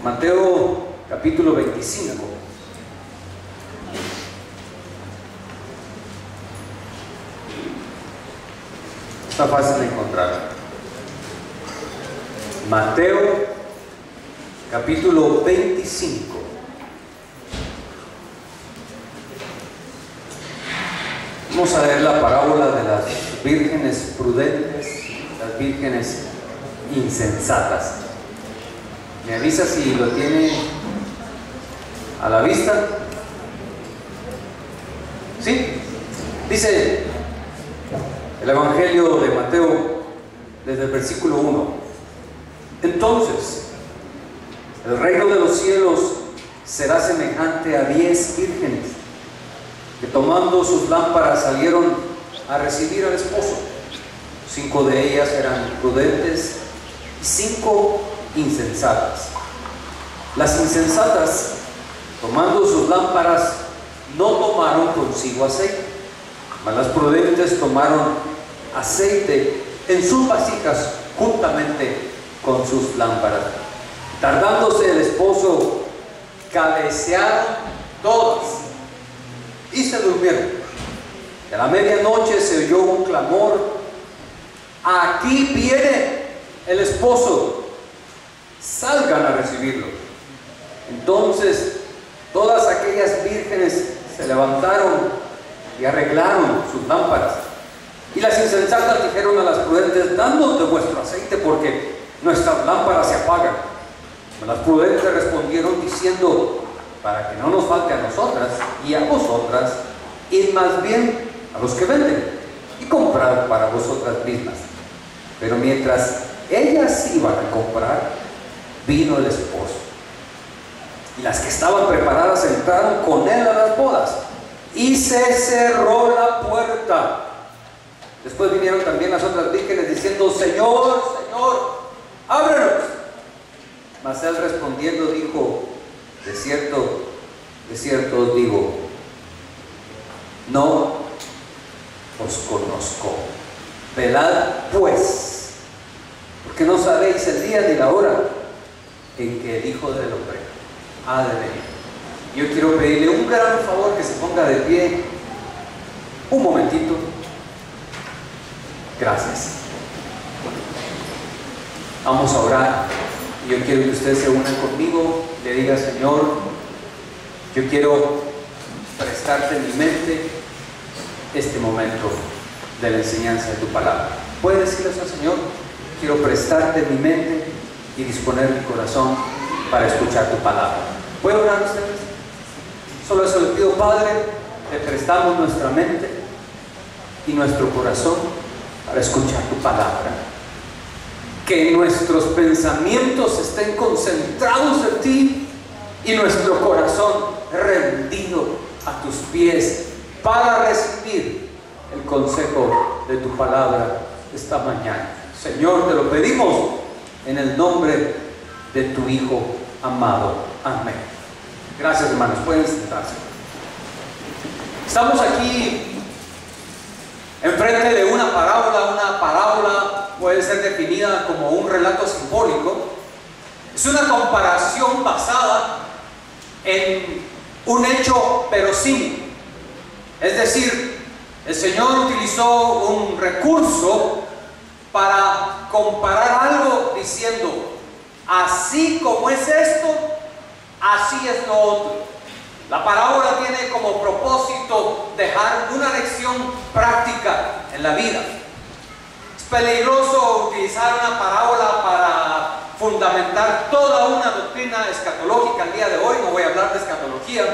Mateo capítulo 25. Está fácil de encontrar. Mateo capítulo 25. Vamos a ver la parábola de las vírgenes prudentes, las vírgenes insensatas. ¿Me avisa si lo tiene a la vista? ¿Sí? Dice el Evangelio de Mateo desde el versículo 1. Entonces, el reino de los cielos será semejante a 10 vírgenes que tomando sus lámparas salieron a recibir al esposo. 5 de ellas eran prudentes y 5 insensatas. Las insensatas, tomando sus lámparas, no tomaron consigo aceite, mas las prudentes tomaron aceite en sus vasijas juntamente con sus lámparas. Tardándose el esposo, cabecearon todas y se durmieron. Y a la medianoche se oyó un clamor: aquí viene el esposo, salgan a recibirlo. Entonces todas aquellas vírgenes se levantaron y arreglaron sus lámparas. Y las insensatas dijeron a las prudentes: dadnos de vuestro aceite, porque nuestras lámparas se apagan. Pero las prudentes respondieron diciendo: para que no nos falte a nosotras y a vosotras, id más bien a los que venden y comprad para vosotras mismas. Pero mientras ellas iban a comprar, vino el esposo, y las que estaban preparadas entraron con él a las bodas, y se cerró la puerta. Después vinieron también las otras vírgenes diciendo: Señor, Señor, ábrenos. Mas él respondiendo dijo: de cierto os digo, no os conozco. Velad pues, porque no sabéis el día ni la hora en que el Hijo del Hombre ha de venir. Yo quiero pedirle un gran favor, que se ponga de pie un momentito. Gracias. Vamos a orar. Yo quiero que ustedes se unan conmigo, le diga: Señor, yo quiero prestarte en mi mente este momento de la enseñanza de tu palabra. ¿Puedes decirle eso al Señor? Quiero prestarte en mi mente y disponer mi corazón para escuchar tu palabra. ¿Pueden orar ustedes? Solo eso les pido, Padre. Te prestamos nuestra mente y nuestro corazón para escuchar tu palabra. Que nuestros pensamientos estén concentrados en ti y nuestro corazón rendido a tus pies para recibir el consejo de tu palabra esta mañana. Señor, te lo pedimos en el nombre de tu Hijo amado. Amén. Gracias, hermanos. Pueden sentarse. Estamos aquí enfrente de una parábola. Una parábola puede ser definida como un relato simbólico. Es una comparación basada en un hecho verosímil. Es decir, el Señor utilizó un recurso para comparar algo diciendo: así como es esto, así es lo otro. La parábola tiene como propósito dejar una lección práctica en la vida. Es peligroso utilizar una parábola para fundamentar toda una doctrina escatológica el día de hoy. No voy a hablar de escatología.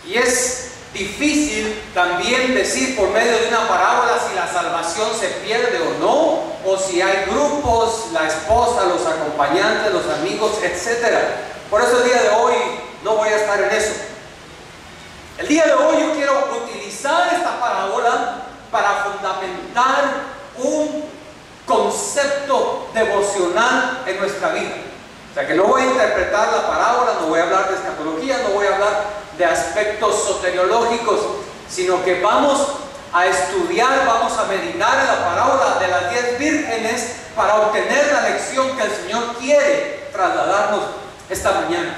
Y es difícil también decir por medio de una parábola si la salvación se pierde o no, o si hay grupos, la esposa, los acompañantes, los amigos, etc. Por eso el día de hoy no voy a estar en eso. El día de hoy yo quiero utilizar esta parábola para fundamentar un concepto devocional en nuestra vida. O sea que no voy a interpretar la parábola, no voy a hablar de escatología, no voy a hablar de aspectos soteriológicos, sino que vamos a estudiar, vamos a meditar en la parábola de las 10 vírgenes para obtener la lección que el Señor quiere trasladarnos esta mañana.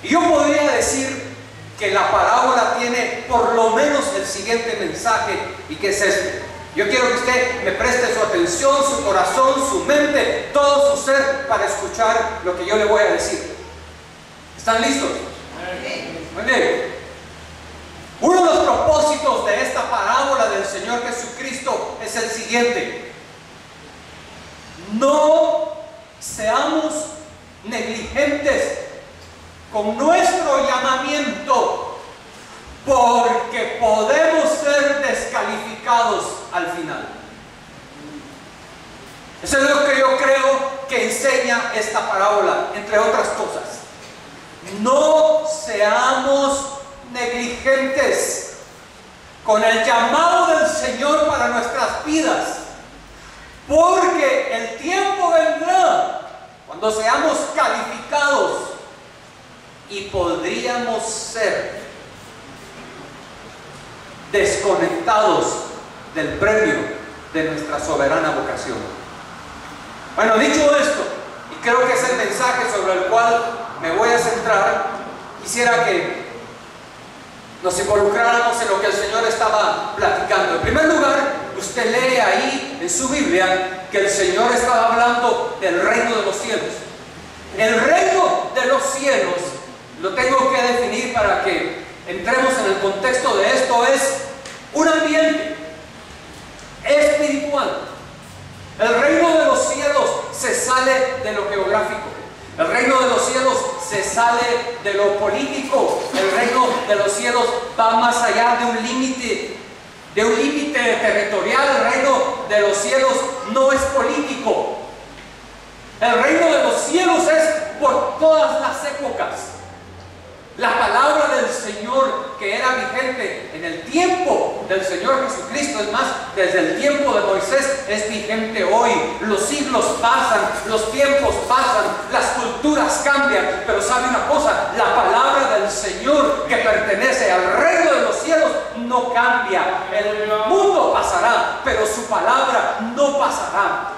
Y yo podría decir que la parábola tiene por lo menos el siguiente mensaje, y que es este. Yo quiero que usted me preste su atención, su corazón, su mente, todo su ser para escuchar lo que yo le voy a decir. ¿Están listos? Muy bien. Uno de los propósitos de esta parábola del Señor Jesucristo es el siguiente: no seamos negligentes con nuestro llamamiento, porque podemos ser descalificados al final. Eso es lo que yo creo que enseña esta parábola, entre otras cosas. No seamos negligentes con el llamado del Señor para nuestras vidas, porque el tiempo vendrá cuando seamos calificados y podríamos ser desconectados del premio de nuestra soberana vocación. Bueno, dicho esto, y creo que es el mensaje sobre el cual me voy a centrar, quisiera que nos involucráramos en lo que el Señor estaba platicando. En primer lugar, usted lee ahí en su Biblia que el Señor estaba hablando del reino de los cielos. El reino de los cielos, lo tengo que definir para que entremos en el contexto de esto, es un ambiente espiritual. El reino de los cielos se sale de lo geográfico. El reino de los cielos se sale de lo político. El reino de los cielos va más allá de un límite territorial. El reino de los cielos no es político. El reino de los cielos es por todas las épocas. La palabra del Señor que era vigente en el tiempo del Señor Jesucristo, es más, desde el tiempo de Moisés, es vigente hoy. Los siglos pasan, los tiempos pasan, las culturas cambian, pero sabe una cosa: la palabra del Señor que pertenece al reino de los cielos no cambia. El mundo pasará, pero su palabra no pasará.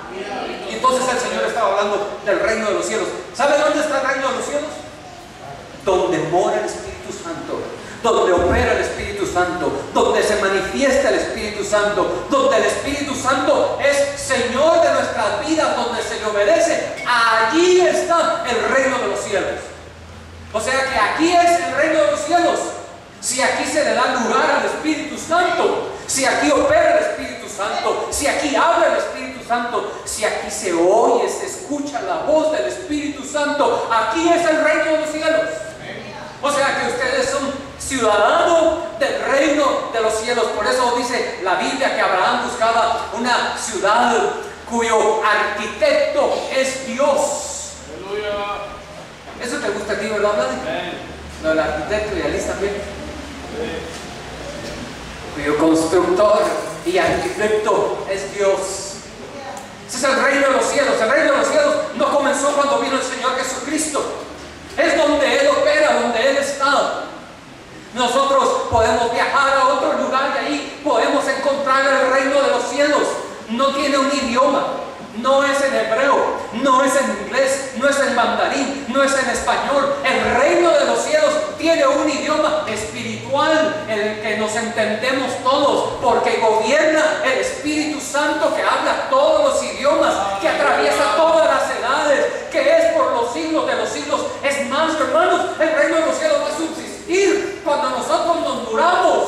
Y entonces el Señor estaba hablando del reino de los cielos. ¿Sabe dónde está el reino de los cielos? Donde mora el Espíritu Santo, donde opera el Espíritu Santo, donde se manifiesta el Espíritu Santo, donde el Espíritu Santo es Señor de nuestras vidas, donde se le obedece. Allí está el reino de los cielos. O sea que aquí es el reino de los cielos. Si aquí se le da lugar al Espíritu Santo, si aquí opera el Espíritu Santo, si aquí habla el Espíritu Santo, si aquí se oye, se escucha la voz del Espíritu Santo, aquí es el reino de los cielos. O sea que ustedes son ciudadanos del reino de los cielos. Por eso dice la Biblia que Abraham buscaba una ciudad cuyo arquitecto es Dios. Aleluya. Eso te gusta a ti, ¿verdad, Vlad? No, el arquitecto y Alice también. Cuyo constructor y arquitecto es Dios. Ese es el reino de los cielos. El reino de los cielos no comenzó cuando vino el Señor Jesucristo. Es donde Él opera, donde Él está. Nosotros podemos viajar a otro lugar y ahí podemos encontrar el reino de los cielos. No tiene un idioma, no es en hebreo, no es en inglés, no es en mandarín, no es en español. El reino de los cielos tiene un idioma espiritual en el que nos entendemos todos, porque gobierna el Espíritu Santo que habla todos los idiomas, que atraviesa todas las edades, que es por los siglos de los siglos. Es más, hermanos, el reino de los cielos va a subsistir cuando nosotros nos muramos.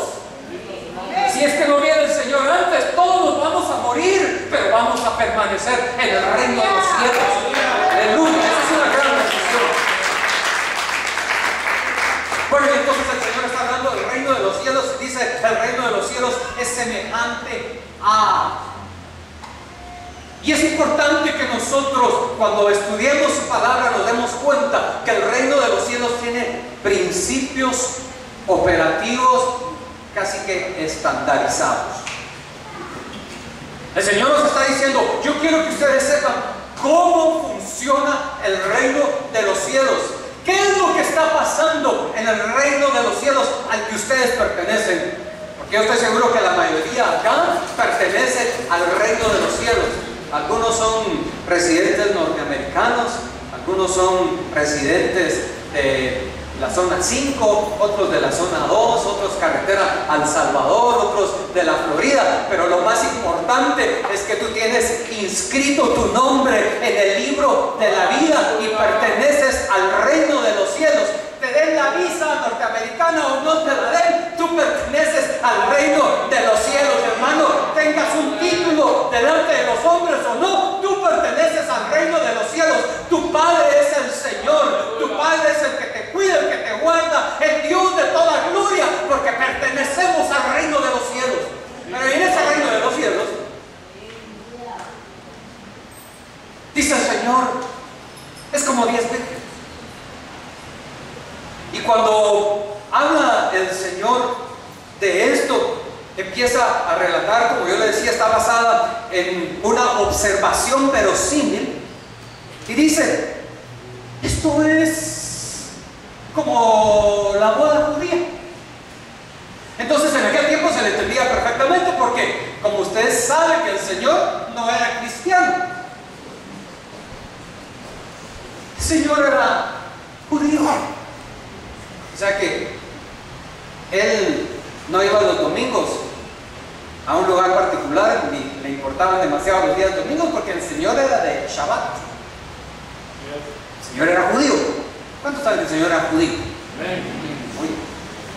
Si es que no viene el Señor antes, todos nos vamos a morir, pero vamos a permanecer en el reino de los cielos. Aleluya, esa es una gran decisión. Bueno, y entonces el Señor está hablando del reino de los cielos y dice: el reino de los cielos es semejante a. Y es importante que nosotros, cuando estudiemos su palabra, nos demos cuenta que el reino de los cielos tiene principios operativos casi que estandarizados. El Señor nos está diciendo: yo quiero que ustedes sepan cómo funciona el reino de los cielos. ¿Qué es lo que está pasando en el reino de los cielos al que ustedes pertenecen? Porque yo estoy seguro que la mayoría acá pertenece al reino de los cielos. Algunos son residentes norteamericanos, algunos son residentes de la zona 5, otros de la zona 2, otros carretera al Salvador, otros de la Florida. Pero lo más importante es que tú tienes inscrito tu nombre en el libro de la vida y perteneces al reino de los cielos. Te den la visa norteamericana o no te la den, tú perteneces al reino de los cielos, hermano. Tengas un título delante de los hombres o no, tú perteneces al reino de los cielos. Tu Padre es el Señor, tu Padre es el que te cuida, el que te guarda, el Dios de toda gloria, porque pertenecemos al reino de los cielos. Pero en ese reino de los cielos, dice el Señor, es como 10 vírgenes. Y cuando habla el Señor de esto, empieza a relatar, como yo le decía, está basada en una observación verosímil. Y dice: esto es como la boda judía. Entonces en aquel tiempo se le entendía perfectamente, porque como ustedes saben que el Señor no era cristiano. El Señor era judío. O sea que Él no iba los domingos a un lugar particular, ni le importaban demasiado los días domingos, porque el Señor era de Shabbat. El Señor era judío. ¿Cuántos saben que el Señor era judío? Oye,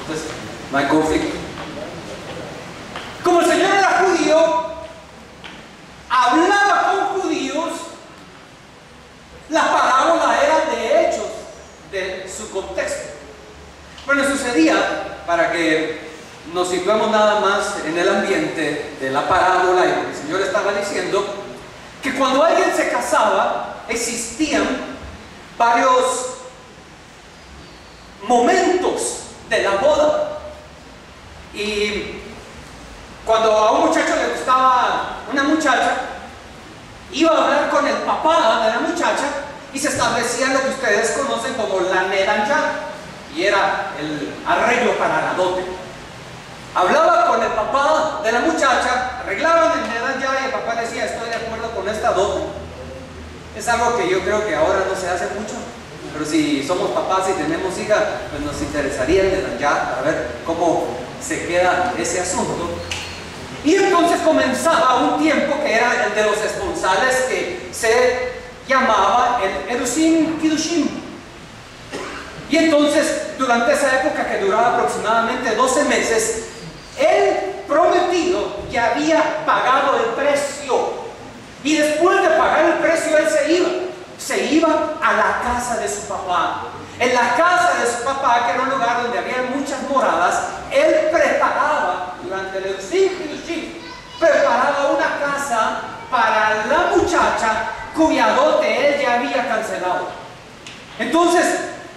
entonces no hay conflicto. Como el Señor era judío, hablaba con judíos. La parábola era de hechos de su contexto. Bueno, sucedía, para que nos situemos nada más en el ambiente de la parábola y lo que el Señor estaba diciendo, que cuando alguien se casaba, existían varios momentos de la boda. Y cuando a un muchacho le gustaba una muchacha, iba a hablar con el papá de la muchacha y se establecía lo que ustedes conocen como la nedanjá, y era el arreglo para la dote. Hablaba con el papá de la muchacha, arreglaban el nedanjá y el papá decía: estoy de acuerdo con esta dote. Es algo que yo creo que ahora no se hace mucho, pero si somos papás y tenemos hija, pues nos interesaría el nedanjá para ver cómo se queda ese asunto. Y entonces comenzaba un tiempo que era el de los esponsales, que se llamaba el Erusin Kiddushim. Y entonces, durante esa época, que duraba aproximadamente 12 meses, el prometido ya había pagado el precio. Y después de pagar el precio, él se iba a la casa de su papá. En la casa de su papá, que era un lugar donde había muchas moradas, él preparaba, durante el Erusin, preparaba una casa para la muchacha cuya dote él ya había cancelado. Entonces,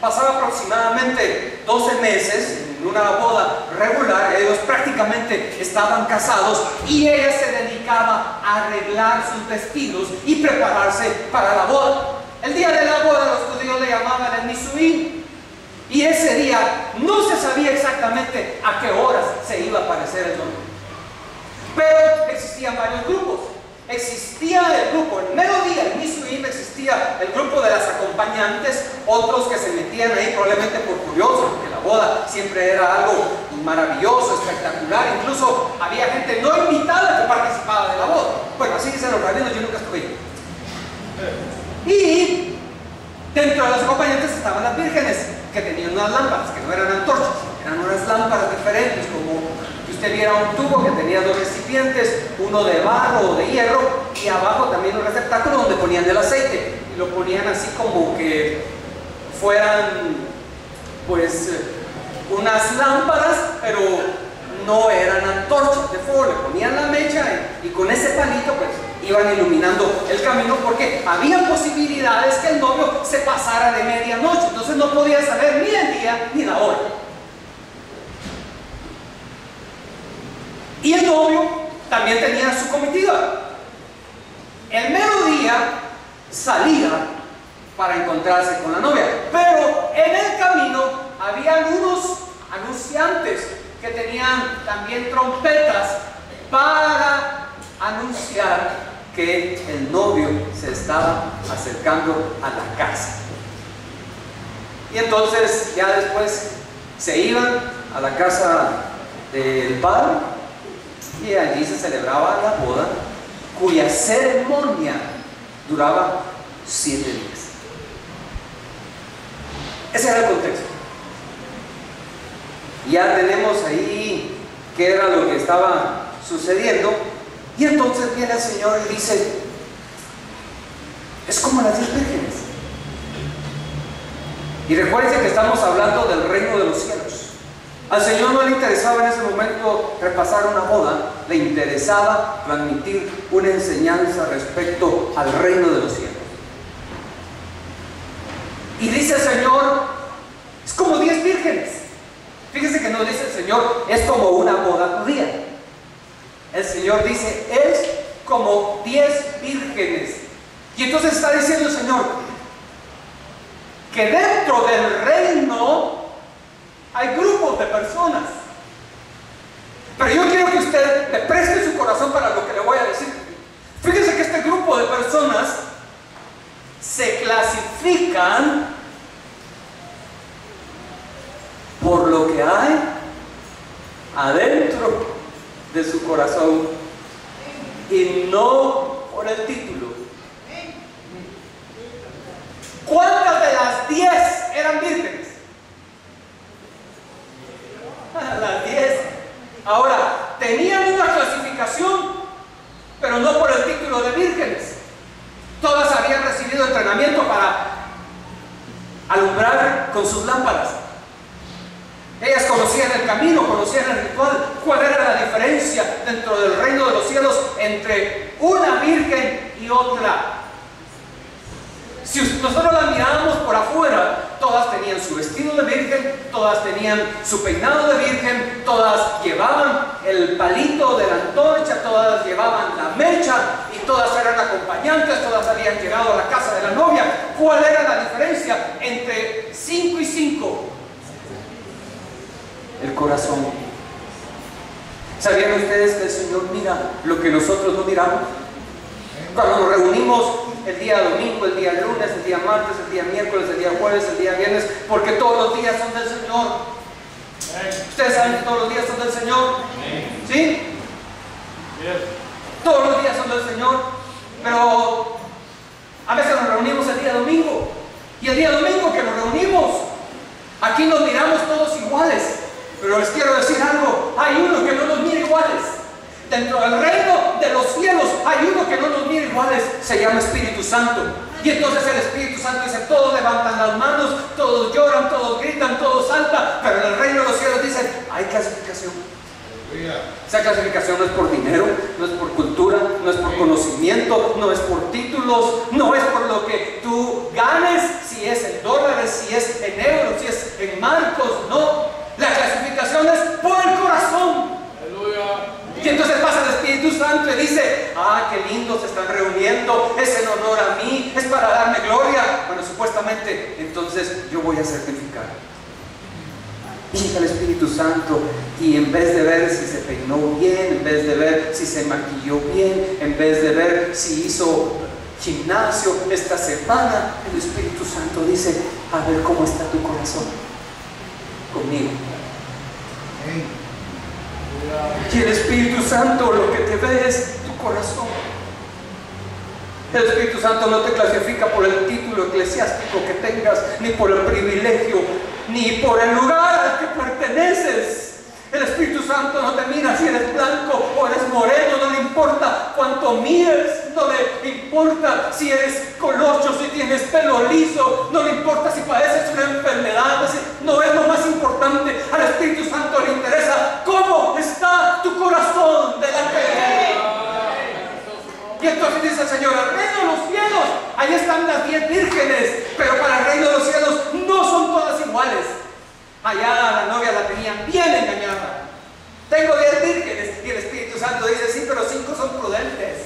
pasaba aproximadamente 12 meses en una boda regular. Ellos prácticamente estaban casados y ella se dedicaba a arreglar sus vestidos y prepararse para la boda. El día de la boda los judíos le llamaban el Nisuín, y ese día no se sabía exactamente a qué horas se iba a aparecer el novio. Pero existían varios grupos. Existía el grupo, en mero día, el Nisuín, existía el grupo de las acompañantes, otros que se metían ahí probablemente por curiosos, porque la boda siempre era algo maravilloso, espectacular. Incluso había gente no invitada que participaba de la boda. Bueno, así dicen los rabinos, yo nunca estuve ahí. Y dentro de los acompañantes estaban las vírgenes, que tenían unas lámparas, que no eran antorchas, eran unas lámparas diferentes, como que usted viera un tubo que tenía dos recipientes, uno de barro o de hierro, y abajo también un receptáculo donde ponían el aceite, y lo ponían así como que fueran pues unas lámparas, pero no eran antorchas de fuego. Le ponían la mecha y con ese palito pues iban iluminando el camino, porque había posibilidades que el novio se pasara de medianoche, entonces no podía saber ni el día ni la hora. Y el novio también tenía su comitiva. El mero día salía para encontrarse con la novia, pero en el camino había algunos anunciantes que tenían también trompetas para anunciar que el novio se estaba acercando a la casa. Y entonces ya después se iban a la casa del padre y allí se celebraba la boda, cuya ceremonia duraba 7 días. Ese era el contexto. Ya tenemos ahí qué era lo que estaba sucediendo. Y entonces viene el Señor y dice: es como las 10 vírgenes. Y recuerden que estamos hablando del reino de los cielos. Al Señor no le interesaba en ese momento repasar una boda, le interesaba transmitir una enseñanza respecto al reino de los cielos. Y dice el Señor: es como 10 vírgenes. Fíjense que no dice el Señor: es como una boda judía. El Señor dice: es como 10 vírgenes. Y entonces está diciendo el Señor que dentro del reino hay grupos de personas. Pero yo quiero que usted me preste su corazón para lo que le voy a decir. Fíjense que este grupo de personas se clasifican por lo que hay adentro de su corazón y no por el título. ¿Cuántas de las 10 eran vírgenes? Las 10. Ahora, tenían una clasificación, pero no por el título de vírgenes. Todas habían recibido entrenamiento para alumbrar con sus lámparas. Ellas conocían el camino, conocían el ritual. ¿Cuál era la diferencia dentro del reino de los cielos entre una virgen y otra? Si nosotros las mirábamos por afuera, todas tenían su vestido de virgen, todas tenían su peinado de virgen, todas llevaban el palito de la antorcha, todas llevaban la mecha y todas eran acompañantes, todas habían llegado a la casa de la novia. ¿Cuál era la diferencia entre 5 y 5? El corazón. ¿Sabían ustedes que el Señor mira lo que nosotros no miramos? Cuando nos reunimos el día domingo, el día lunes, el día martes, el día miércoles, el día jueves, el día viernes, porque todos los días son del Señor. ¿Ustedes saben que todos los días son del Señor? ¿Sí? Todos los días son del Señor, pero a veces nos reunimos el día domingo, y el día domingo que nos reunimos, aquí nos miramos todos iguales. Pero les quiero decir algo: hay uno que no nos mira iguales. Dentro del reino de los cielos hay uno que no nos mira iguales. Se llama Espíritu Santo. Y entonces el Espíritu Santo dice: todos levantan las manos, todos lloran, todos gritan, todos saltan. Pero en el reino de los cielos dicen: hay clasificación. Esa clasificación no es por dinero, no es por cultura, no es por conocimiento, no es por títulos, no es por lo que tú ganes, si es en dólares, si es en euros, si es en marcos, no. La clasificación es por el corazón. Y entonces pasa el Espíritu Santo y dice: ah, qué lindo, se están reuniendo, es en honor a mí, es para darme gloria. Bueno, supuestamente, entonces yo voy a certificar. Y llega el Espíritu Santo, y en vez de ver si se peinó bien, en vez de ver si se maquilló bien, en vez de ver si hizo gimnasio esta semana, el Espíritu Santo dice: a ver cómo está tu corazón conmigo. Y el Espíritu Santo lo que te ve es tu corazón. El Espíritu Santo no te clasifica por el título eclesiástico que tengas, ni por el privilegio, ni por el lugar al que perteneces. El Espíritu Santo no te mira si eres blanco o eres moreno, no le importa cuánto mides, no le importa si eres colocho, si tienes pelo liso, no le importa si padeces una enfermedad, no es lo más importante. Al Espíritu Santo le interesa cómo está tu corazón delante de él. Y entonces dice el Señor: el reino de los cielos, ahí están las 10 vírgenes, pero para el reino de los cielos no son todas iguales. Allá la novia la tenían bien engañada. Tengo 10 vírgenes, y el Espíritu Santo dice, sí, pero 5 son prudentes.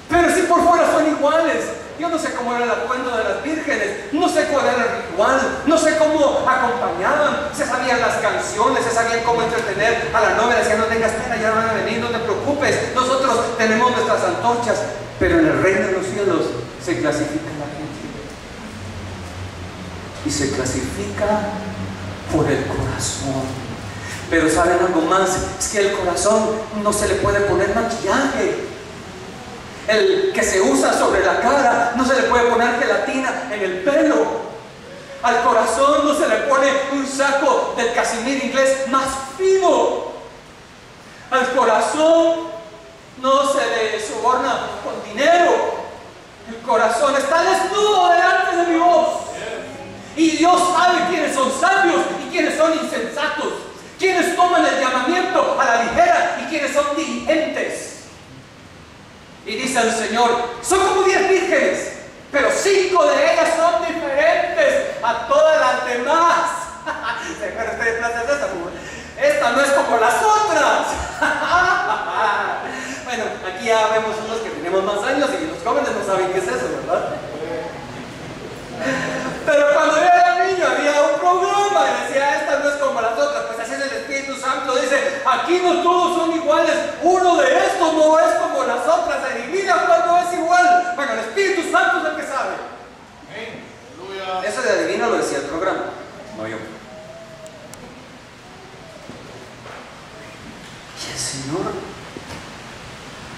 Pero si por fuera son iguales. Yo no sé cómo era el atuendo de las vírgenes, no sé cuál era el ritual, no sé cómo acompañaban, se sabían las canciones, se sabían cómo entretener a la novia. Decían, no tengas pena, ya van a venir, no te preocupes, nosotros tenemos nuestras antorchas. Pero en el reino de los cielos se clasifica la gente. Y se clasifica por el corazón. Pero ¿saben algo más? Es que el corazón no se le puede poner maquillaje. El que se usa sobre la cara, no se le puede poner gelatina en el pelo. Al corazón no se le pone un saco del casimir inglés más fino. Al corazón no se le soborna con dinero. El corazón está desnudo delante de Dios. Y Dios sabe quiénes son sabios y quiénes son insensatos, quiénes toman el llamamiento a la ligera y quiénes son diligentes. Y dice el Señor, son como 10 vírgenes, pero 5 de ellas son diferentes a todas las demás. Esta no es como las otras. Bueno, aquí ya vemos unos que tenemos más años y los jóvenes no saben qué es eso, ¿verdad? Pero cuando yo era niño había un programa y decía, esta no es como las otras. Pues así es el Espíritu Santo, dice, aquí no todos son iguales, uno de estos no es como las otras, se adivina cuándo es igual. Bueno, el Espíritu Santo es el que sabe. Eso de adivina lo decía el programa, no yo. Y el Señor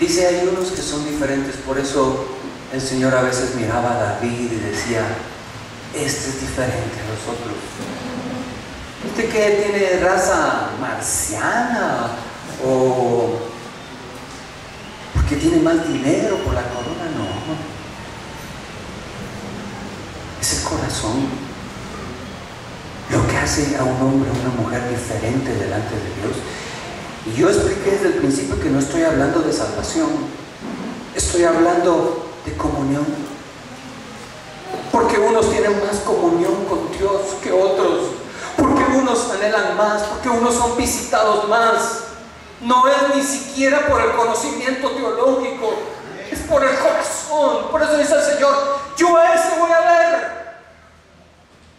dice, hay unos que son diferentes. Por eso el Señor a veces miraba a David y decía, este es diferente a los otros. ¿Usted qué tiene raza marciana? ¿O porque tiene más dinero por la corona? No. Es el corazón lo que hace a un hombre o una mujer diferente delante de Dios. Y yo expliqué desde el principio que no estoy hablando de salvación, estoy hablando de comunión. Porque unos tienen más comunión con Dios que otros, porque unos anhelan más, porque unos son visitados más. No es ni siquiera por el conocimiento teológico, es por el corazón. Por eso dice el Señor, yo a ese voy a ver,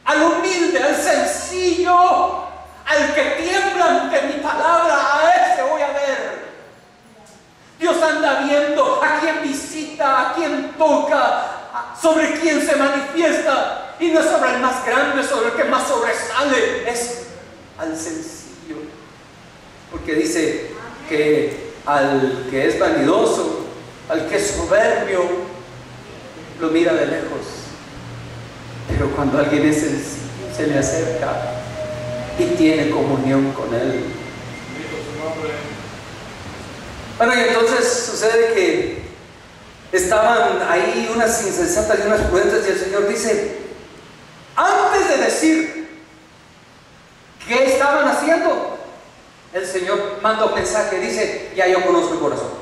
al humilde, al sencillo, al que tiembla ante mi palabra, a ese voy a ver. Dios anda viendo a quien visita, a quien toca, sobre quien se manifiesta, y no es sobre el más grande, sobre el que más sobresale, es al sencillo. Porque dice que al que es vanidoso, al que es soberbio, lo mira de lejos, pero cuando alguien es sencillo, se le acerca y tiene comunión con él. Bueno, y entonces sucede que estaban ahí unas insensatas y unas prudentes, y el Señor dice, antes de decir qué estaban haciendo, el Señor manda un mensaje, dice, ya yo conozco el corazón.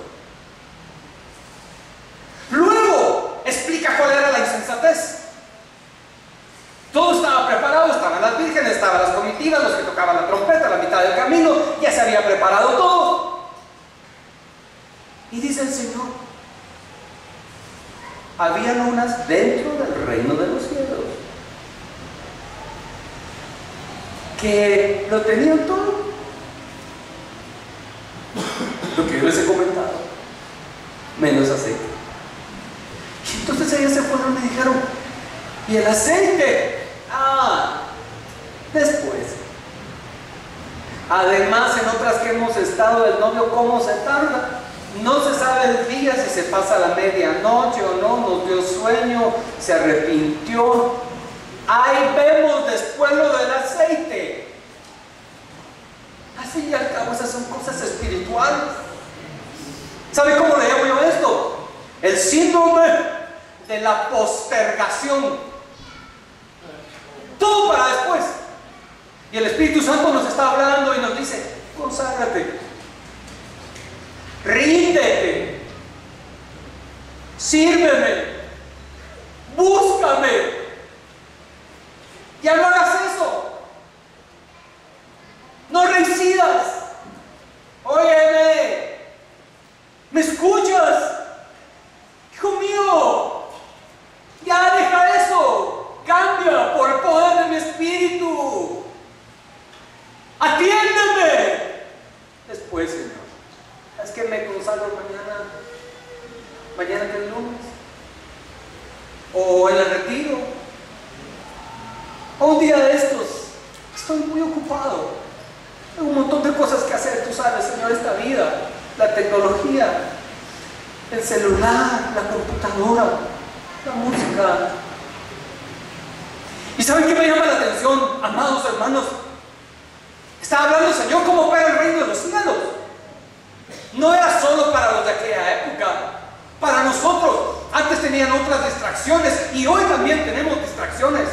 Luego explica cuál era la insensatez. Todo estaba preparado, estaban las vírgenes, estaban las comitivas, los que tocaban la trompeta, la mitad del camino, ya se había preparado todo. Y dice el Señor, habían unas dentro del reino de los cielos que lo tenían todo, lo que yo les he comentado, menos aceite. Y entonces ellas se fueron y dijeron, ¿y el aceite? Después. Además, en otras que hemos estado, el novio cómo se tarda. No se sabe el día, si se pasa la medianoche o no, nos dio sueño, se arrepintió. Ahí vemos después lo del aceite. Así y al cabo, esas son cosas espirituales. ¿Sabe cómo le llamo yo esto? El síndrome de la postergación. Todo para después. Y el Espíritu Santo nos está hablando y nos dice, conságrate, ríndete, sírveme, búscame. Ya no hagas eso. No reincidas. Óyeme, mañana que es lunes, o en el retiro, o un día de estos, estoy muy ocupado, tengo un montón de cosas que hacer, tú sabes, Señor, esta vida, la tecnología, el celular, la computadora, la música. ¿Y saben qué me llama la atención, amados hermanos? Está hablando el Señor cómo opera el reino de los cielos. No era solo para los de aquella época, para nosotros. Antes tenían otras distracciones y hoy también tenemos distracciones.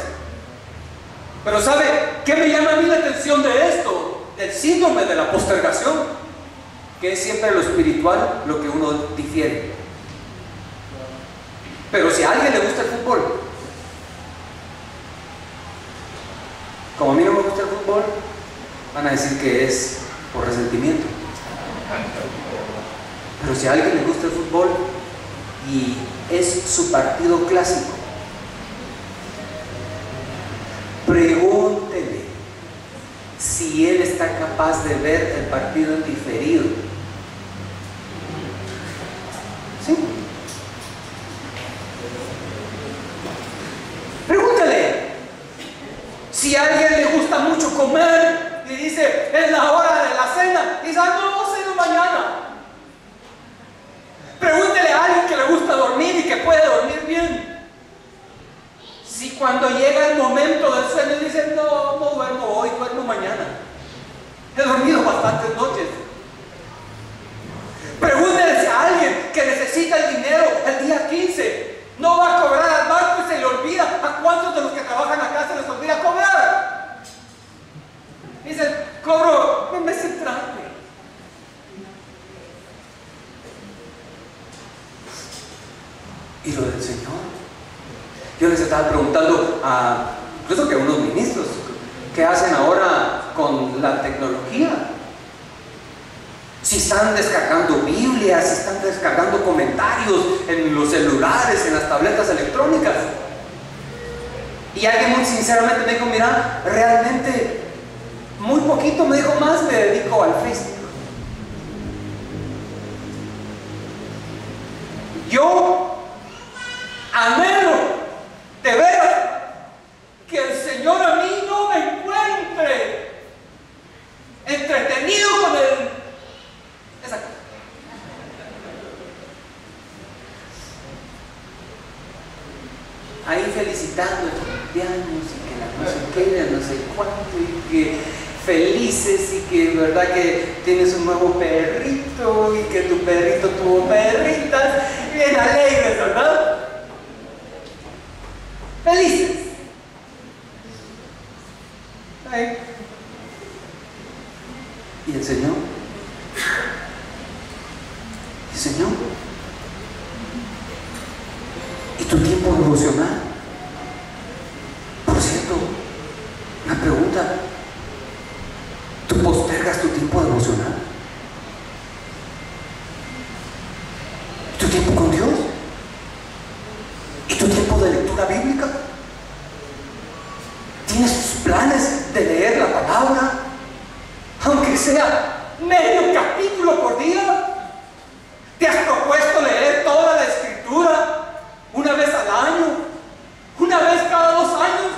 Pero ¿sabe qué me llama a mí la atención de esto? Del síndrome de la postergación, que es siempre lo espiritual lo que uno difiere. Pero si a alguien le gusta el fútbol, como a mí no me gusta el fútbol, van a decir que es por resentimiento. Pero si a alguien le gusta el fútbol y es su partido clásico, pregúntele si él está capaz de ver el partido en diferido. ¿Sí? Pregúntele si a alguien le gusta mucho comer y dice, es la hora de la cena, y dice, no, ceno mañana. Pregúntele a alguien que le gusta dormir y que puede dormir bien, si cuando llega el momento del sueño dice, no duermo hoy, duermo mañana, he dormido bastantes noches. Pregúntele si a alguien que necesita el dinero el día 15 no va a cobrar al banco y se le olvida. ¿A cuántos de los que trabajan acá se les olvida cobrar? Dicen, cobro un mes entrante. ¿Y lo del Señor? Yo les estaba preguntando incluso que unos ministros, ¿qué hacen ahora con la tecnología? Si están descargando Biblias, si están descargando comentarios en los celulares, en las tabletas electrónicas. Y alguien muy sinceramente me dijo, mira, realmente muy poquito, me dijo, más me dedico al Facebook. Yo anhelo de veras que el Señor a mí no me encuentre entretenido con esa cosa. Ahí felicitando a los cristianos y que la no sé qué, no sé cuánto, y que felices, y que verdad que tienes un nuevo perrito y que tu perrito tuvo perritas, bien alegres, ¿verdad? Felices. Ahí. ¿Y el Señor? ¿El Señor? ¿Y tu tiempo devocional? Por cierto, una pregunta. ¿Tú postergas tu tiempo devocional? ¿Y tu tiempo con Dios? ¿Y tu tiempo de lectura bíblica? ¿Tienes planes de leer la palabra? Aunque sea medio capítulo por día. ¿Te has propuesto leer toda la Escritura una vez al año? ¿Una vez cada 2 años?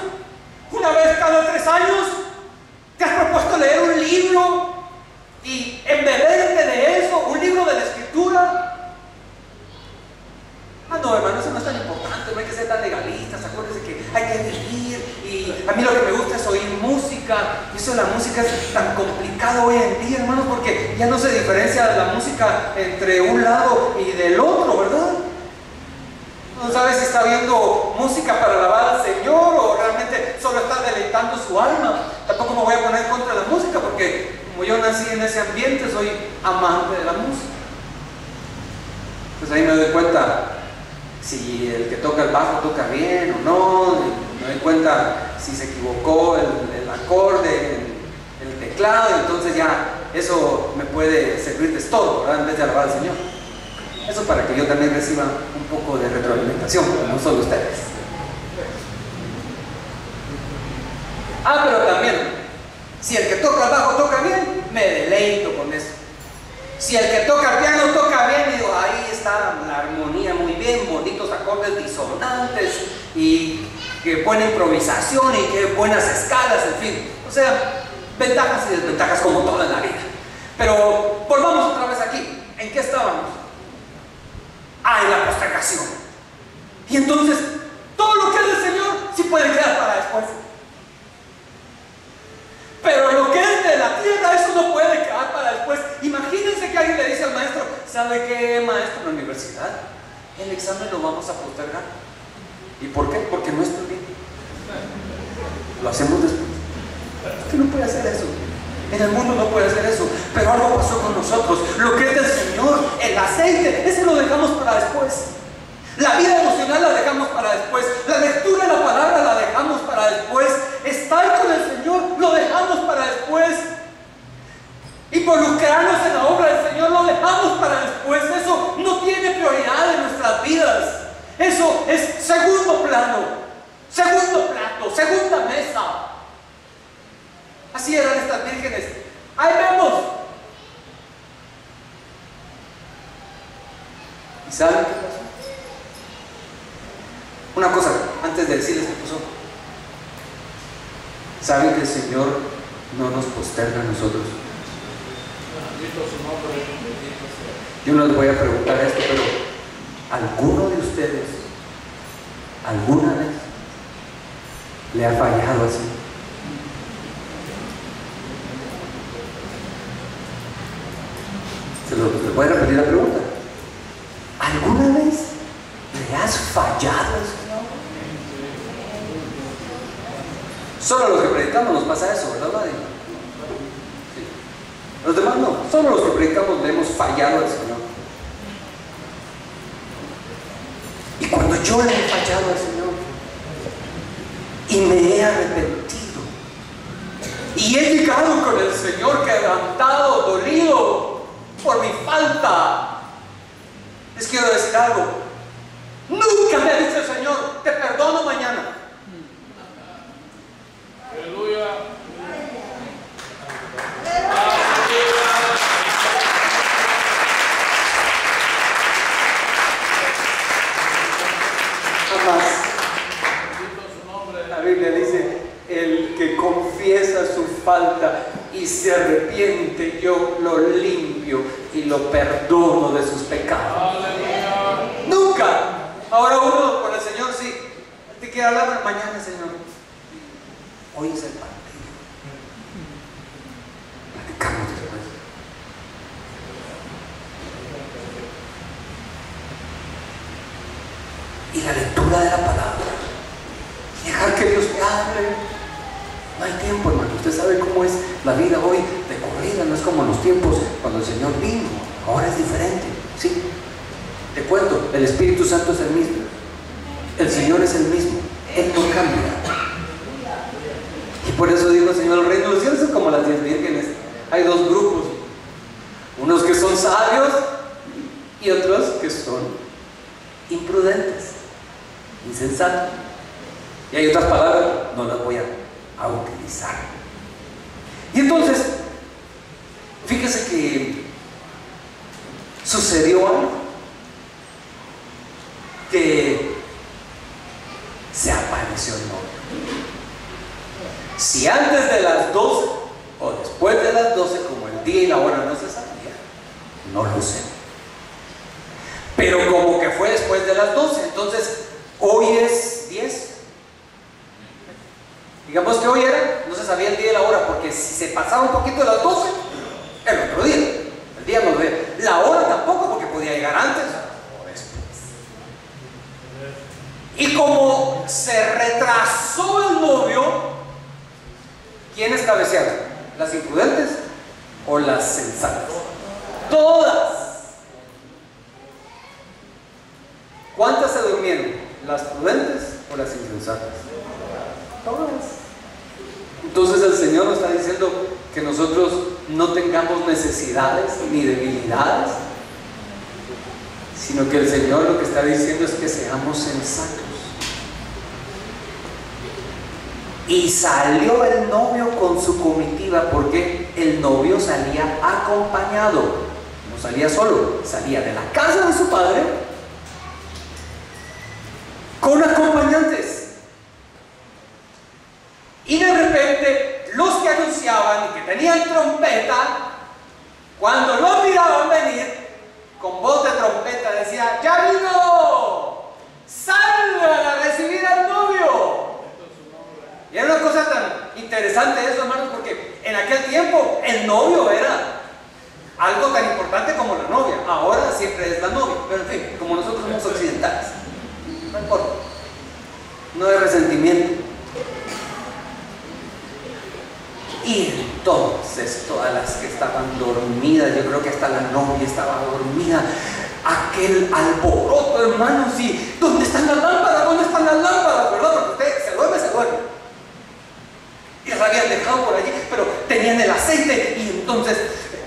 ¿Una vez cada 3 años? ¿Te has propuesto leer un libro y embeberte de eso? ¿Un libro de la Escritura? No, hermano, eso no es tan importante, no hay que ser tan legalistas. Acuérdense que hay que vivir, y a mí lo que me gusta es oír música. Y eso de la música es tan complicado hoy en día, hermanos, porque ya no se diferencia la música entre un lado y del otro, ¿verdad? No sabe si está viendo música para alabar al Señor o realmente solo está deleitando su alma. Tampoco me voy a poner contra la música, porque como yo nací en ese ambiente, soy amante de la música. Pues ahí me doy cuenta si el que toca el bajo toca bien o no, me doy cuenta si se equivocó el acorde, el teclado, y entonces ya eso me puede servir de estorbo, ¿verdad? En vez de alabar al Señor. Eso para que yo también reciba un poco de retroalimentación, no solo ustedes. Pero también, si el que toca el bajo toca bien, me deleito con eso. Si el que toca el piano toca bien, digo, ahí acordes disonantes y qué buena improvisación y qué buenas escalas, en fin. O sea, ventajas y desventajas como todo en la vida. Pero volvamos otra vez aquí. ¿En qué estábamos? En la postergación. Y entonces, todo lo que es del Señor sí puede quedar para después. Pero lo que es de la tierra, eso no puede quedar para después. Imagínense que alguien le dice al maestro: ¿sabe qué, maestro? En la universidad el examen lo vamos a postergar. ¿Y por qué? Porque no estoy bien. Lo hacemos después. Usted no puede hacer eso. En el mundo no puede hacer eso. Pero algo pasó con nosotros. Lo que es del Señor, el aceite, ese lo dejamos para después. La vida emocional la dejamos para después. La lectura de la palabra la dejamos para después. Estar con el Señor lo dejamos para después. Involucrarnos en la obra del Señor lo dejamos para después. Eso no tiene prioridad en nuestras vidas. Eso es segundo plano, segundo plato, segunda mesa. Así eran estas vírgenes. Ahí vemos. ¿Y saben qué pasó? Una cosa, antes de decirles qué pasó. ¿Saben que el Señor no nos posterga a nosotros? Yo no les voy a preguntar esto, pero ¿alguno de ustedes alguna vez le ha fallado así? ¿Le voy a repetir la pregunta? ¿Alguna vez le has fallado al Señor? Solo a los que predicamos nos pasa eso, ¿verdad, nadie? Sí. Los demás no, solo los que predicamos le hemos fallado al Señor. Y cuando yo le he fallado al Señor y me he arrepentido y he llegado con el Señor quebrantado, dolido por mi falta, les quiero decir algo: nunca me ha dicho el Señor, te perdono mañana. Aleluya. Jamás. La Biblia dice: el que confiesa su falta y se arrepiente, yo lo limpio y lo perdono de sus pecados. Aleluya. Nunca. Ahora uno con el Señor sí. Te quiere hablar mañana, Señor. Hoy es el partido. Platicamos después. Y la lectura de la palabra. Y dejar que Dios te hable. No hay tiempo, hermano. Usted sabe cómo es la vida hoy de corrida. No es como en los tiempos cuando el Señor vino. Ahora es diferente. ¿Sí? Te cuento, el Espíritu Santo es el mismo. El Señor es el mismo. Él no cambia. Y por eso digo, Señor, el reino de los cielos es como las 10 vírgenes. Hay dos grupos. Unos que son sabios y otros que son imprudentes, insensatos. Y hay otras palabras, no las voy a utilizar. Y entonces, fíjese que sucedió algo, que se apareció el novio. Si antes de las 12 o después de las 12, como el día y la hora no se sabía, no lo sé. Pero como que fue después de las 12, entonces hoy es 10. Digamos que hoy era, no se sabía el día y la hora, porque si se pasaba un poquito de las 12, el otro día. El día no lo veía. La hora tampoco, porque podía llegar antes o después. Y como se retrasó el novio, ¿quiénes cabecearon? ¿Las imprudentes o las sensatas? Todas. ¿Cuántas se durmieron? ¿Las prudentes o las insensatas? Todas. Entonces el Señor nos está diciendo que nosotros no tengamos necesidades ni debilidades, sino que el Señor lo que está diciendo es que seamos sensatos. Y salió el novio con su comitiva, porque el novio salía acompañado, no salía solo, salía de la casa de su padre novio era algo tan importante como la novia. Ahora siempre es la novia, pero en fin, como nosotros somos occidentales, no importa, No hay resentimiento. Y entonces todas las que estaban dormidas, yo creo que hasta la novia estaba dormida, aquel alboroto, hermanos, y ¿dónde están las lámparas? ¿Dónde están las lámparas? ¿Verdad? Porque usted se duerme. Y las habían dejado por allí, pero tenían el aceite, y entonces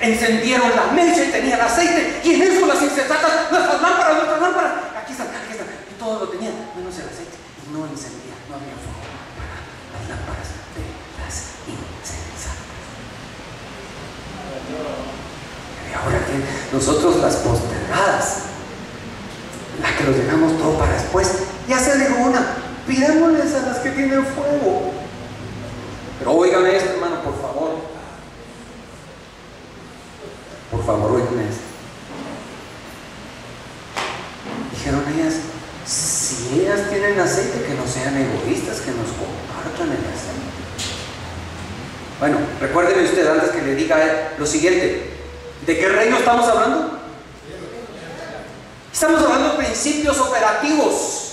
encendieron la mecha y tenían aceite, y en eso las insensatas, nuestras lámparas, aquí están, y todos lo tenían, menos el aceite, y no encendía, no había fuego para las lámparas de las insensatas. Y ahora que nosotros las postergadas, las que los dejamos todo para después, ya se dijo una, pidámosles a las que tienen fuego. Pero oigan esto, hermano, por favor. Por favor, oigan esto. Dijeron ellas, si ellas tienen aceite, que no sean egoístas, que nos compartan el aceite. Bueno, recuérdeme usted antes que le diga lo siguiente. ¿De qué reino estamos hablando? Estamos hablando de principios operativos.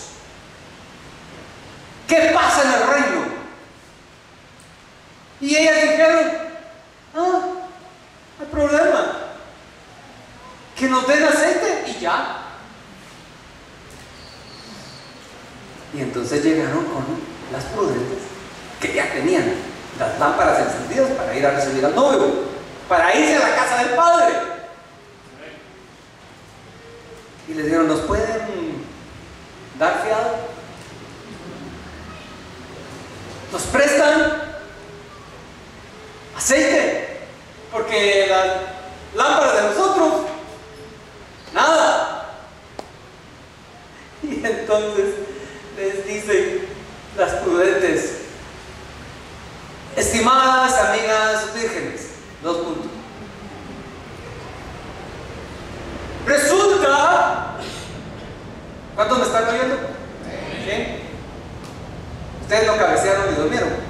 ¿Qué pasa en el reino? Y ellas dijeron, no hay problema, que nos den aceite y ya. Y entonces llegaron con las prudentes, que ya tenían las lámparas encendidas para ir a recibir al novio, para irse a la casa del padre. Y les dijeron, ¿nos pueden dar fiado? ¿Nos prestan aceite? Porque las lámparas de nosotros, nada. Y entonces les dicen las prudentes, estimadas amigas vírgenes, 2 puntos. Resulta, ¿cuántos me están oyendo? ¿Sí? Ustedes no cabecearon ni durmieron.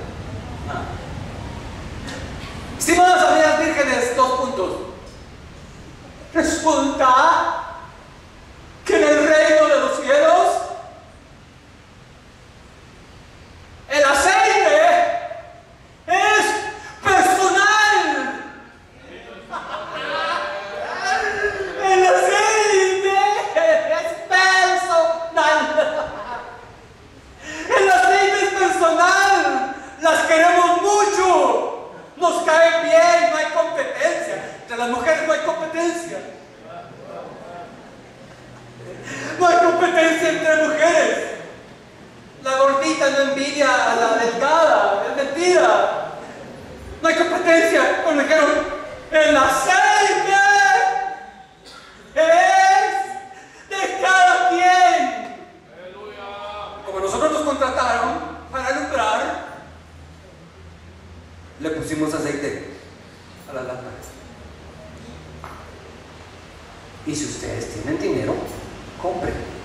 Estimadas amigas vírgenes, 2 puntos. Resulta que en el reino de los cielos el aceite es personal. El aceite es personal. El aceite es personal. Las queremos mucho. Nos caen bien, no hay competencia. Entre las mujeres no hay competencia. No hay competencia entre mujeres. La gordita no envidia a la delgada, es mentira. No hay competencia. Como dijeron, el aceite es de cada quien. Como nosotros nos contrataron para alumbrar, le pusimos aceite a las lámparas. Y si ustedes tienen dinero, compren.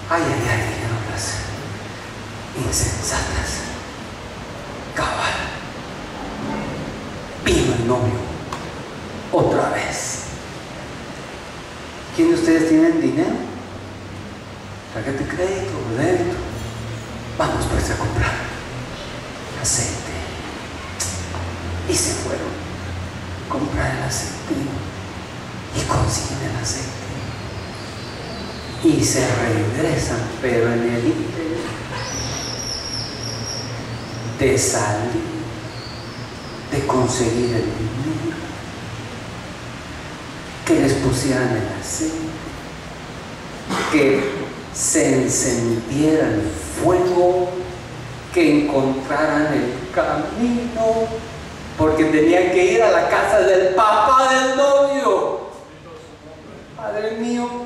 Ay, dijeron las insensatas. Cabal. Vino el novio. Otra vez. ¿Quién de ustedes tienen dinero? Tarjeta de crédito, débito. Vamos pues a comprar aceite. Y se fueron a comprar el aceite y consiguen el aceite y se regresan, pero en el interior de salir, de conseguir el dinero, que les pusieran el aceite, que se encendiera el fuego, que encontraran el camino, porque tenían que ir a la casa del papá del novio. Padre mío,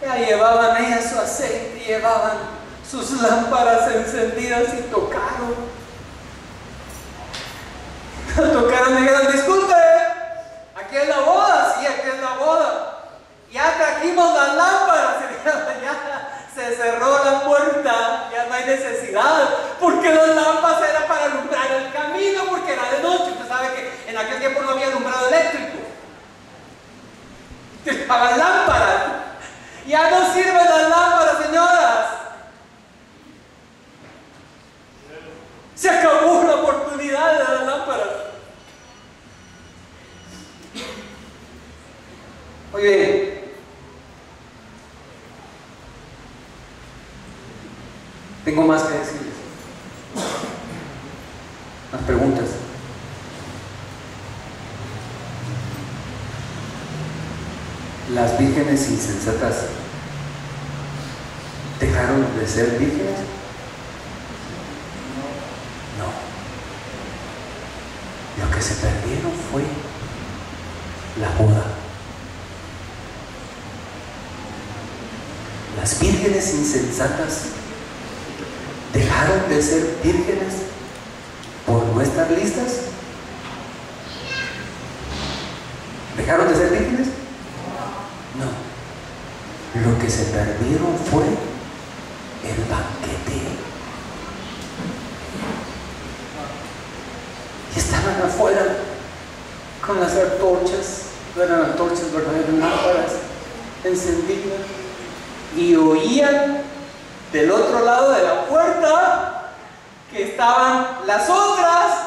ya llevaban ellas su aceite, llevaban sus lámparas encendidas y tocaron. Tocaron y dijeron, disculpe, aquí es la boda. Sí, aquí es la boda. Ya trajimos las lámparas. Y dijeron, ya se cerró la puerta, ya hay necesidad, porque las lámparas eran para alumbrar el camino, porque era de noche. Usted sabe que en aquel tiempo no había alumbrado eléctrico, estaban lámparas. Ya no sirven las lámparas, señoras. Se acabó la oportunidad de las lámparas. Oye, tengo más que decirles. Las preguntas. ¿Las vírgenes insensatas dejaron de ser vírgenes? No. Lo que se perdieron fue la boda. Las vírgenes insensatas dejaron de ser vírgenes por no estar listas. ¿Dejaron de ser vírgenes? No. Lo que se perdieron fue el banquete. Y estaban afuera con las antorchas. No eran antorchas, ¿verdad? Eran lámparas encendidas. Y oían del otro lado de la puerta que estaban las otras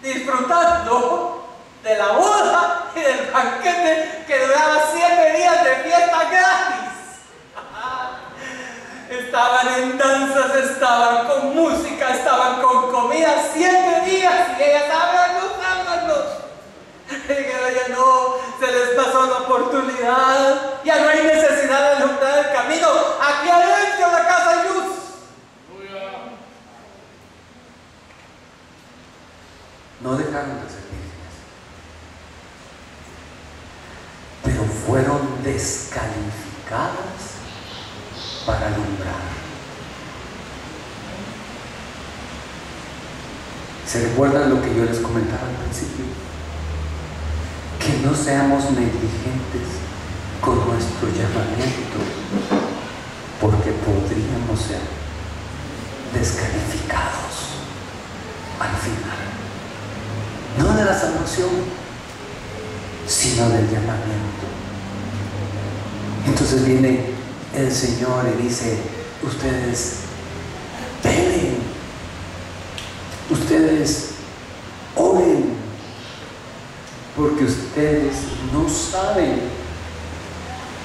disfrutando de la boda y del banquete que duraba 7 días de fiesta gratis. Estaban en danzas, estaban con música, estaban con comida 7 días y ellas háblanos. Pero ya no, se les pasó la oportunidad, ya no hay necesidad de alumbrar el camino. Aquí adentro de la casa hay luz. No dejaron de ser vírgenes, pero fueron descalificadas para alumbrar. ¿Se recuerdan lo que yo les comentaba al principio? Que no seamos negligentes con nuestro llamamiento, porque podríamos ser descalificados al final. No de la salvación, sino del llamamiento. Entonces viene el Señor y dice: ustedes velen, ustedes oren, porque ustedes no saben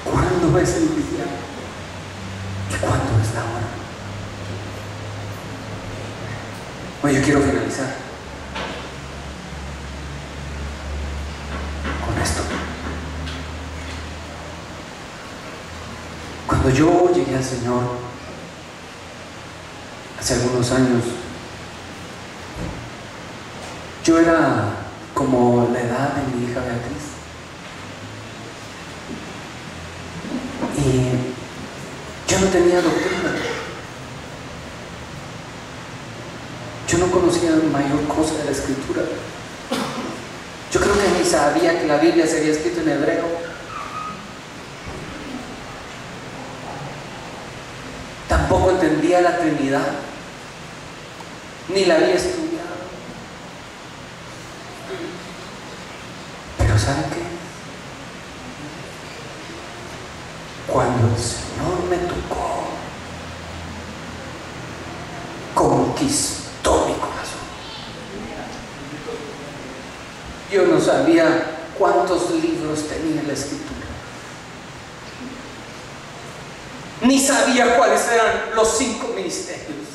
cuándo es el día y cuándo es la hora. Bueno, yo quiero finalizar con esto. Cuando yo llegué al Señor hace algunos años, yo era como la edad de mi hija Beatriz, y yo no tenía doctrina, yo no conocía mayor cosa de la Escritura. Yo creo que ni sabía que la Biblia se había escrito en hebreo. Tampoco entendía la Trinidad, ni la había estudiado. Pero ¿saben qué? Cuando el Señor me tocó, conquistó mi corazón. Yo no sabía cuántos libros tenía la Escritura, ni sabía cuáles eran los 5 ministerios.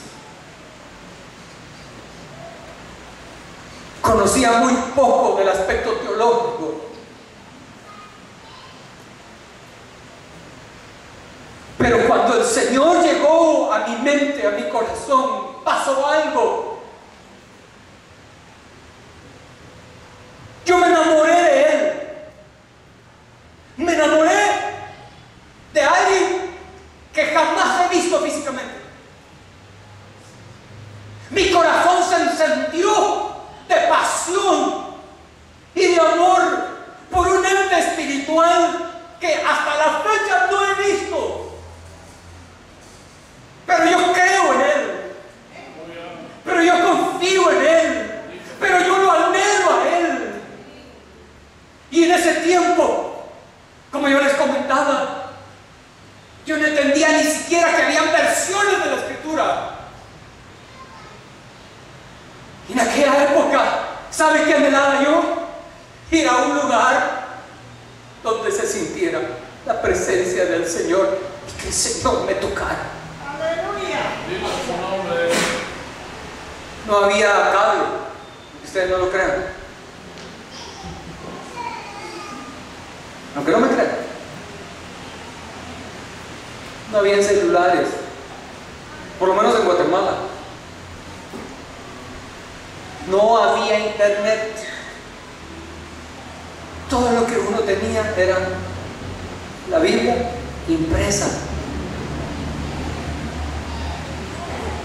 Conocía muy poco del aspecto teológico. Pero cuando el Señor llegó a mi mente, a mi corazón, pasó algo. Yo me enamoré de Él. Me enamoré de alguien que jamás he visto físicamente. Mi corazón se encendió de pasión y de amor por un ente espiritual que hasta la fecha no he visto. Pero yo creo en Él. ir a un lugar donde se sintiera la presencia del Señor y que el Señor me tocara. Viva su nombre. No había cable, ustedes no lo crean, aunque no me crean. No había celulares, por lo menos en Guatemala. No había internet. Todo lo que uno tenía era la Biblia impresa.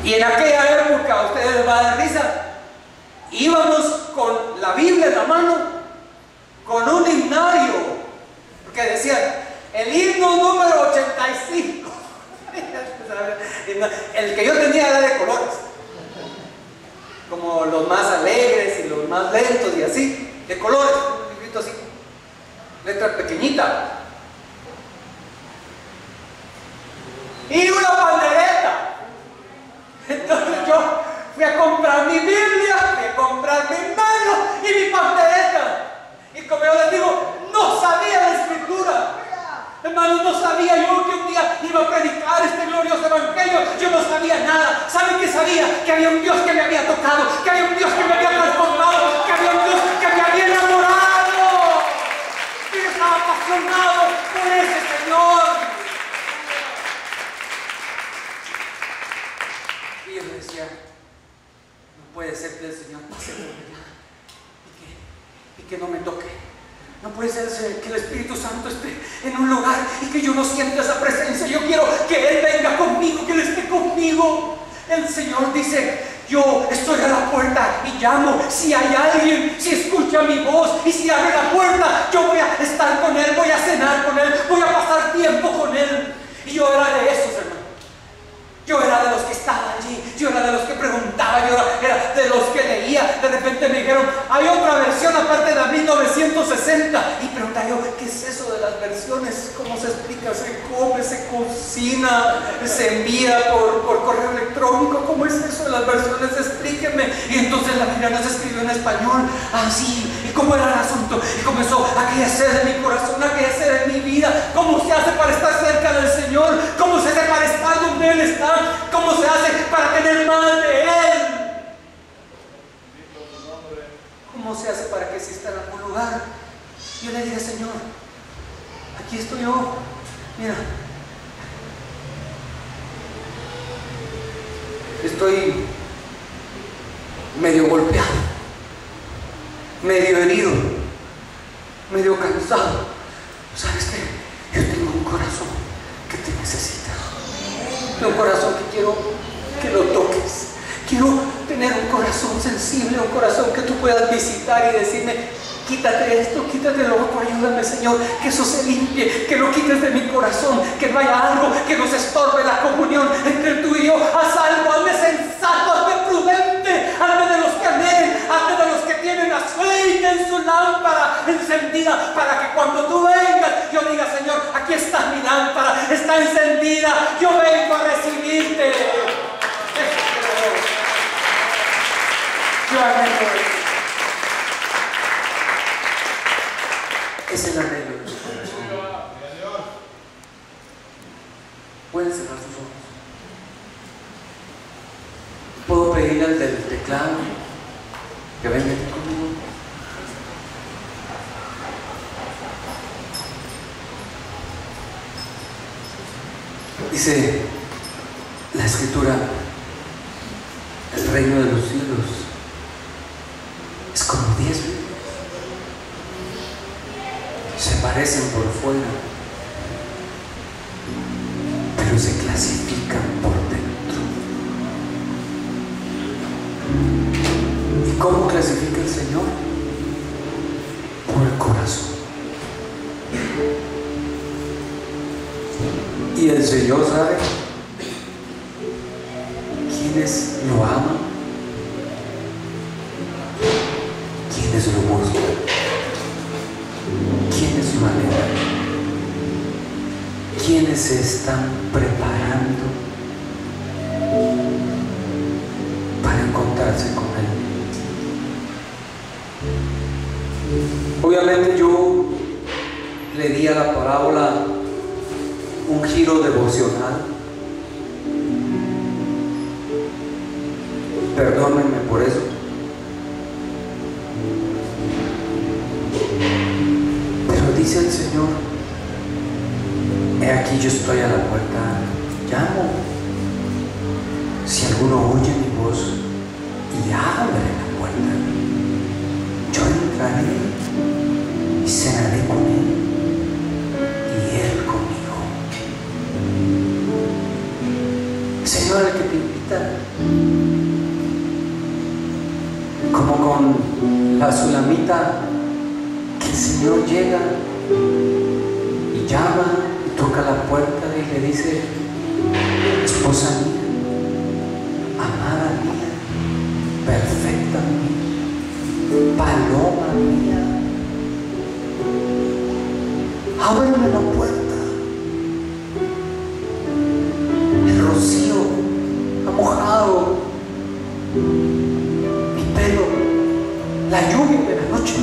Y en aquella época, a ustedes les va a dar risa, íbamos con la Biblia en la mano, con un himnario, porque decían, el himno número 85. El que yo tenía era de colores, como los más alegres y los más lentos y así, de colores, un librito así, letra pequeñita. Y una pandereta. Entonces yo fui a comprar mi Biblia, fui a comprar mi mano y mi pandereta. Y como yo les digo, no sabía la escritura. Hermanos, no sabía yo que un día iba a predicar este glorioso evangelio. Yo no sabía nada. ¿Saben qué sabía? Que había un Dios que me había tocado, que había un Dios que me había transformado, que había un Dios que me había enamorado, que yo estaba apasionado por ese Señor. Y yo decía, no puede ser que el Señor pase por allá y que no me toque. No puede ser que el Espíritu Santo esté en un lugar y que yo no sienta esa presencia. Yo quiero que Él venga conmigo, que Él esté conmigo. El Señor dice, yo estoy a la puerta y llamo. Si hay alguien, si escucha mi voz y si abre la puerta, yo voy a estar con Él, voy a cenar con Él, voy a pasar tiempo con Él. Y yo era de esos, hermanos. Yo era de los que estaba allí, yo era de los que preguntaba, yo era de los que leía. De repente me dijeron, hay otra versión aparte de la 1960. Y preguntaba yo, ¿qué es eso de las versiones? ¿Cómo se explica? ¿Se come, se cocina, se envía por correo electrónico? ¿Cómo es eso de las versiones? Explíquenme. Y entonces la Biblia no se escribió en español. Así. ¿Y cómo era el asunto? Y comenzó aquella sed en mi corazón, aquella sed en mi vida. ¿Cómo se hace para estar cerca del Señor? ¿Cómo se hace para estar donde Él está? ¿Cómo se hace para tener más de Él? ¿Cómo se hace para que exista en algún lugar? Yo le dije, Señor, aquí estoy yo. Mira, estoy medio golpeado, medio herido, medio cansado. ¿Sabes qué? Yo tengo un corazón que te necesita. Un corazón que quiero que lo toques. Quiero tener un corazón sensible, un corazón que tú puedas visitar y decirme, quítate esto, quítate lo otro, ayúdame, Señor, que eso se limpie, que lo quites de mi corazón, que no haya algo que nos estorbe la comunión entre tú y yo. Haz algo, hazme sensato, hazme prudente, hazme de los que anhelen, hazme de los que tienen aceite en su lámpara encendida, para que cuando tú vengas, yo diga, Señor, aquí está mi lámpara, está encendida, yo vengo a recibirte. Yo anhelo eso. Es el anhelo de su corazón. Pueden cerrar sus ojos. Puedo pedirle al del teclado que venga aquí conmigo. Dice la Escritura, el reino de los cielos es como 10 vidas. Se parecen por fuera, pero se clasifican por dentro. ¿Y cómo clasifica el Señor? Por el corazón. Y el Señor sabe quiénes lo aman, quiénes lo buscan, quiénes lo anhelan, quiénes se están preparando para encontrarse con Él. Obviamente yo le di a la parábola un giro devocional. Perdónenme por eso. Pero dice el Señor: he aquí yo estoy a la puerta, llamo. Si alguno oye mi voz y abre la puerta, yo entraré y cenaré con él y él conmigo. El Señor es el que te invita, como con la sulamita, que el Señor llega y llama y toca la puerta y le dice: esposa mía, amada mía, perfecta mía, paloma mía, ábreme la puerta. El rocío ha mojado mi pelo, la lluvia de la noche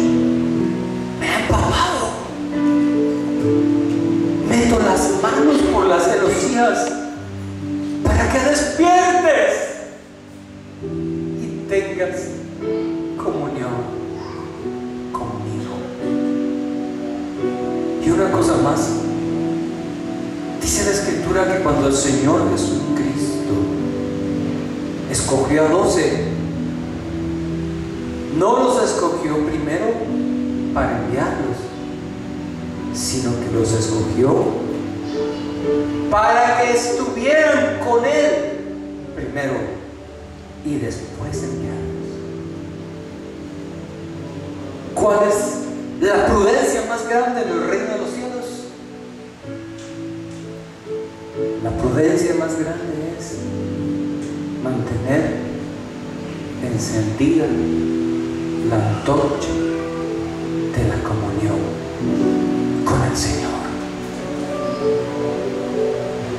me ha empapado. Meto las manos por las celosías para que despiertes y tengas comunión conmigo. Y una cosa más, dice la Escritura que cuando el Señor Jesucristo escogió a 12, no los escogió primero para enviarlos, sino que los escogió para que estuvieran con Él primero y después enviarlos. ¿Cuál es la prudencia más grande en el reino de los cielos? La prudencia más grande es mantener encendida la antorcha de la comunión con el Señor.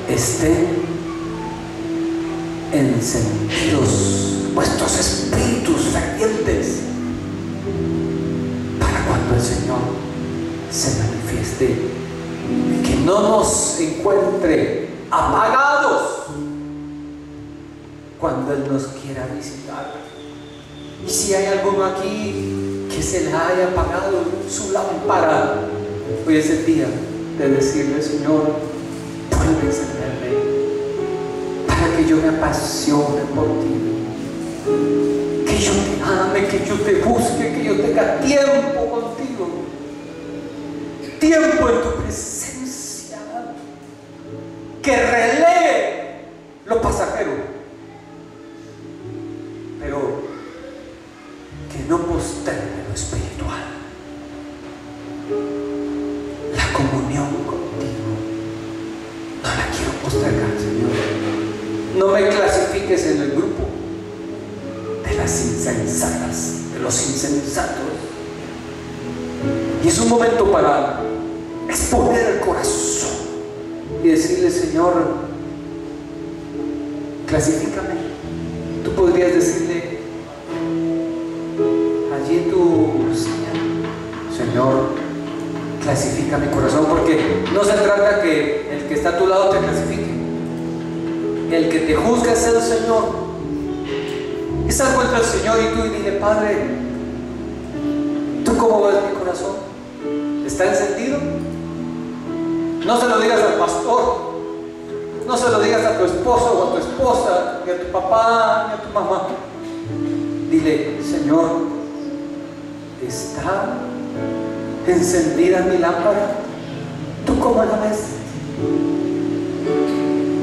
Estén encendidos vuestros espíritus fervientes para cuando el Señor se manifieste, que no nos encuentre apagados cuando Él nos quiera visitar. Y si hay alguno aquí que se le haya apagado su lámpara, hoy es el día de decirle: Señor, vuelve a encenderme para que yo me apasione por ti, que yo te ame, que yo te busque, que yo tenga tiempo contigo, tiempo en tu presencia, que relegue lo pasajero, pero que no postergue lo espiritual. La comunión contigo no la quiero postergar, Señor. No me clasifiques en el grupo de las insensatas, de los insensatos. Y es un momento para exponer el corazón y decirle: Señor, clasifícame. Tú podrías decirle allí en tu silla: Señor, clasifica mi corazón, porque no se trata que el que está a tu lado te clasifique. El que te juzga es el Señor. Es algo entre el Señor y tú, y dile: Padre, ¿tú cómo ves mi corazón? ¿Está encendido? No se lo digas al pastor, no se lo digas a tu esposo o a tu esposa, ni a tu papá, ni a tu mamá. Dile: Señor, ¿está encendida mi lámpara? ¿Tú cómo la ves?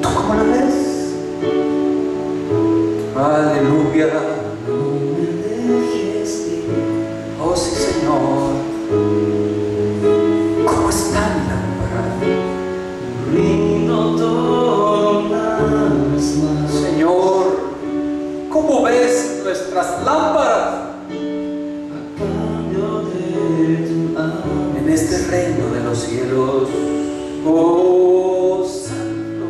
¿Tú cómo la ves? Aleluya. Oh sí, Señor. ¿Cómo está mi lámpara? Señor, ¿cómo ves nuestras lámparas en este reino de los cielos? Oh Santo,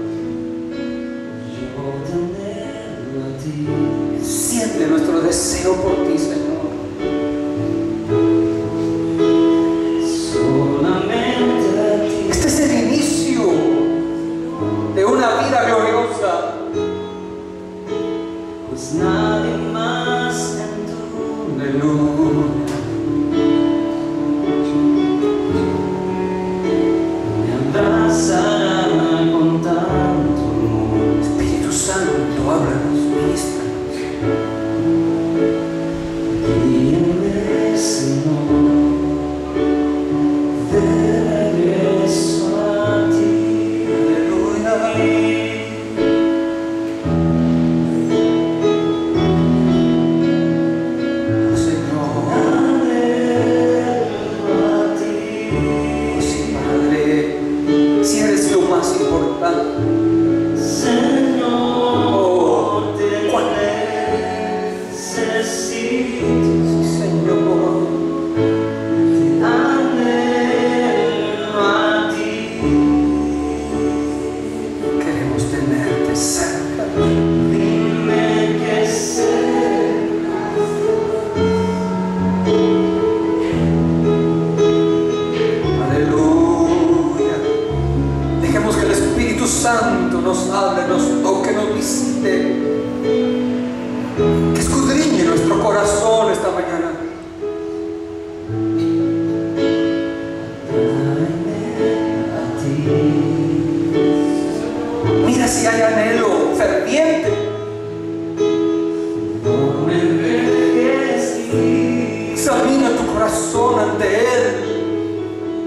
siente nuestro deseo por ti, Señor.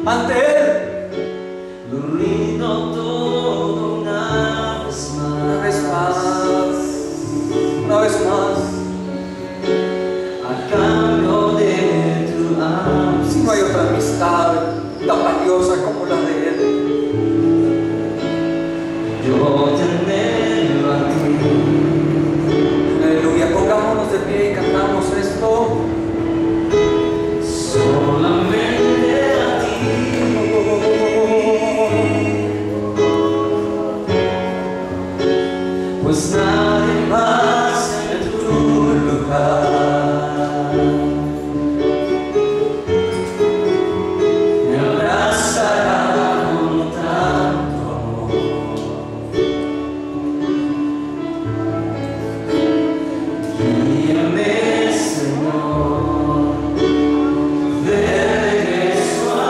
ante Él. Lo rindo todo una vez Una vez más, más, una vez más. a cambio de tu amor. Si no hay otra amistad tan valiosa como la de Él. Yo te anhelo a ti. Aleluya, pongámonos de pie y cantamos esto. Solamente a ti. Pues nadie más en tu lugar me abrazará con tanto amor. Guíame, Señor, de regreso a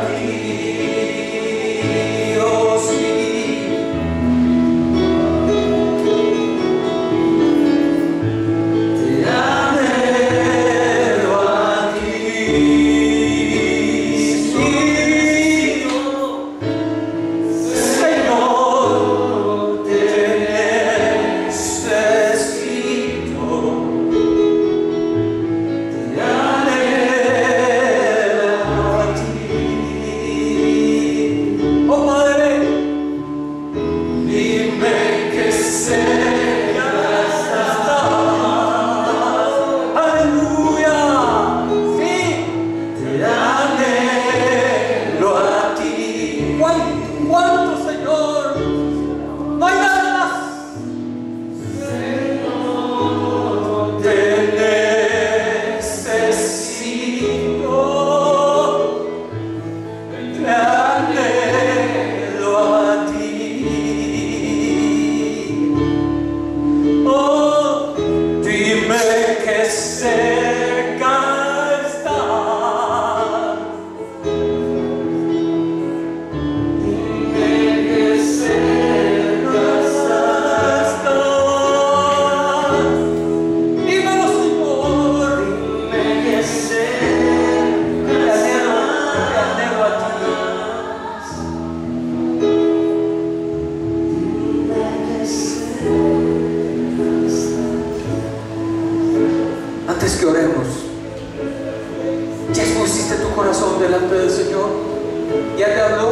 ti. Oh, sí. Te anhelo a ti, Señor, te necesito, te anhelo a ti. Oh Padre, dime que cerca estás. Aleluya, sí, te anhelo a ti. ¿Cuánto, Señor? No hay nada más. Señor, te necesito, te anhelo a ti. Oh, dime que cerca estás. Dime que cerca estás. Dímelo, Señor. Dime que cerca Te anhelo a ti. estás. Dime que cerca estás. Antes que oremos, ya expusiste tu corazón delante del Señor. Ya te habló.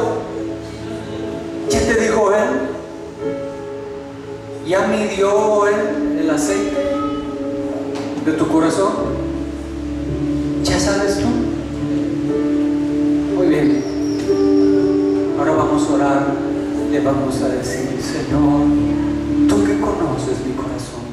Ya te dijo Él. Ya midió Él el aceite de tu corazón. Ya sabes tú. Muy bien. Ahora vamos a orar. Le vamos a decir: Señor, tú que conoces mi corazón,